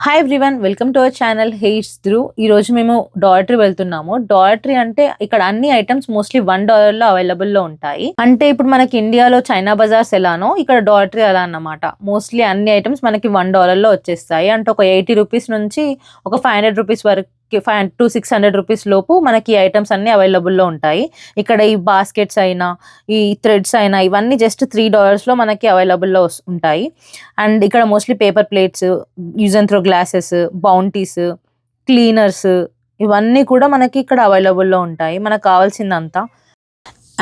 Hi everyone, welcome to our channel. Hey it's Dhruv. ఈ రోజు మేము డాటరీ వెళ్తున్నాము. డాటరీ అంటే ఇక్కడ అన్ని ఐటమ్స్ మోస్ట్లీ $1 అవైలబుల్లో ఉంటాయి. అంటే ఇప్పుడు మనకి ఇండియాలో చైనా బజార్స్ ఎలానో ఇక్కడ డాటరీ అలా అన్నమాట. మోస్ట్లీ అన్ని ఐటమ్స్ మనకి $1 వచ్చేస్తాయి. అంటే ఒక 80 రూపీస్ నుంచి ఒక 500 రూపీస్ వరకు, 500 to 600 రూపీస్ లోపు మనకి ఐటమ్స్ అన్ని అవైలబుల్లో ఉంటాయి. ఇక్కడ ఈ బాస్కెట్స్ అయినా, ఈ థ్రెడ్స్ అయినా ఇవన్నీ జస్ట్ $3లో మనకి అవైలబుల్లో ఉంటాయి. అండ్ ఇక్కడ mostly paper plates, use and throw glasses, Bounties, cleaners ఇవన్నీ కూడా మనకి ఇక్కడ అవైలబుల్లో ఉంటాయి. మనకు కావాల్సిందంతా.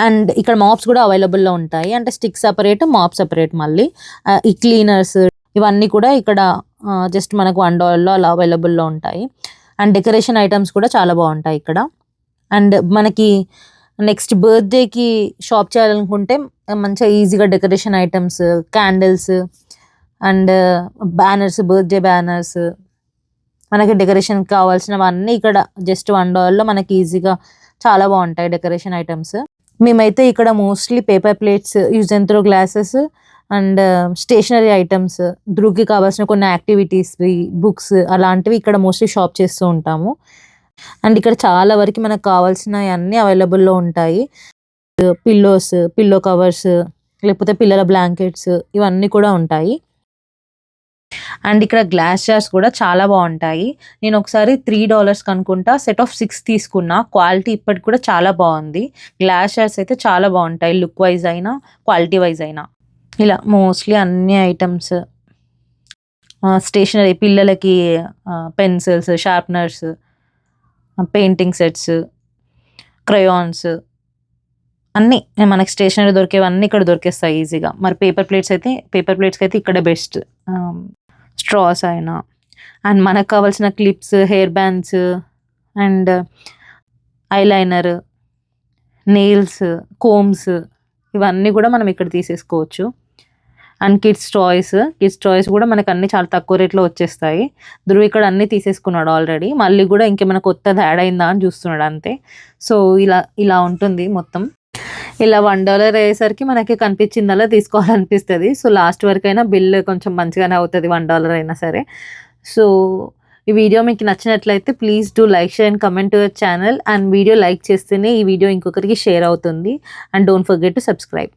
అండ్ ఇక్కడ మాప్స్ కూడా అవైలబుల్లో ఉంటాయి. అంటే స్టిక్ సపరేట్, మాప్ సపరేట్. మళ్ళీ ఈ క్లీనర్స్ ఇవన్నీ కూడా ఇక్కడ జస్ట్ మనకు $1 అలా అవైలబుల్లో ఉంటాయి. అండ్ డెకరేషన్ ఐటమ్స్ కూడా చాలా బాగుంటాయి ఇక్కడ. అండ్ మనకి నెక్స్ట్ బర్త్డేకి షాప్ చేయాలనుకుంటే మంచిగా ఈజీగా decoration items, candles and banners, birthday banners, మనకి డెకరేషన్ కావాల్సినవన్నీ ఇక్కడ జస్ట్ $1లో మనకి ఈజీగా చాలా బాగుంటాయి డెకరేషన్ ఐటమ్స్. మేమైతే ఇక్కడ mostly paper plates, use and throw glasses and stationery items, ధ్రువ్కి కావాల్సిన కొన్ని యాక్టివిటీస్వి, బుక్స్ అలాంటివి ఇక్కడ మోస్ట్లీ షాప్ చేస్తూ ఉంటాము. అండ్ ఇక్కడ చాలా వరకు మనకు కావాల్సినవి అన్నీ అవైలబుల్లో ఉంటాయి. పిల్లోస్, పిల్లో కవర్స్, లేకపోతే పిల్లల బ్లాంకెట్స్ ఇవన్నీ కూడా ఉంటాయి. అండ్ ఇక్కడ గ్లాస్ జార్స్ కూడా చాలా బాగుంటాయి. నేను ఒకసారి $3 కనుకుంటా సెట్ ఆఫ్ 6 తీసుకున్నా. క్వాలిటీ ఇప్పటికి కూడా చాలా బాగుంది. గ్లాస్ జార్స్ అయితే చాలా బాగుంటాయి, లుక్ వైజ్ అయినా క్వాలిటీ వైజ్ అయినా. ఇలా మోస్ట్లీ అన్ని ఐటమ్స్, స్టేషనరీ పిల్లలకి pencils, sharpeners, painting sets, crayons అన్నీ మనకి స్టేషనరీ దొరికేవన్నీ ఇక్కడ దొరికేస్తాయి ఈజీగా. మరి పేపర్ ప్లేట్స్కి అయితే ఇక్కడ బెస్ట్. స్ట్రాస్ అయినా, అండ్ మనకు కావాల్సిన clips, hair bands and eyeliner, nails, combs ఇవన్నీ కూడా మనం ఇక్కడ తీసేసుకోవచ్చు. అండ్ కిడ్స్ టాయ్స్ కూడా మనకు అన్ని చాలా తక్కువ రేట్లో వచ్చేస్తాయి. ధ్రువ్ ఇక్కడ అన్నీ తీసేసుకున్నాడు ఆల్రెడీ. మళ్ళీ కూడా ఇంకేమైనా కొత్తది యాడ్ అయిందా అని చూస్తున్నాడు అంతే. సో ఇలా ఉంటుంది మొత్తం. ఇలా $1 అయ్యేసరికి మనకి కనిపించిందల్లా తీసుకోవాలనిపిస్తుంది. సో లాస్ట్ వరకైనా బిల్ కొంచెం మంచిగానే అవుతుంది $1 అయినా సరే. సో ఈ వీడియో మీకు నచ్చినట్లయితే please do like, share and comment to our channel. And video like చేస్తేనే ఈ వీడియో ఇంకొకరికి షేర్ అవుతుంది. And don't forget to subscribe.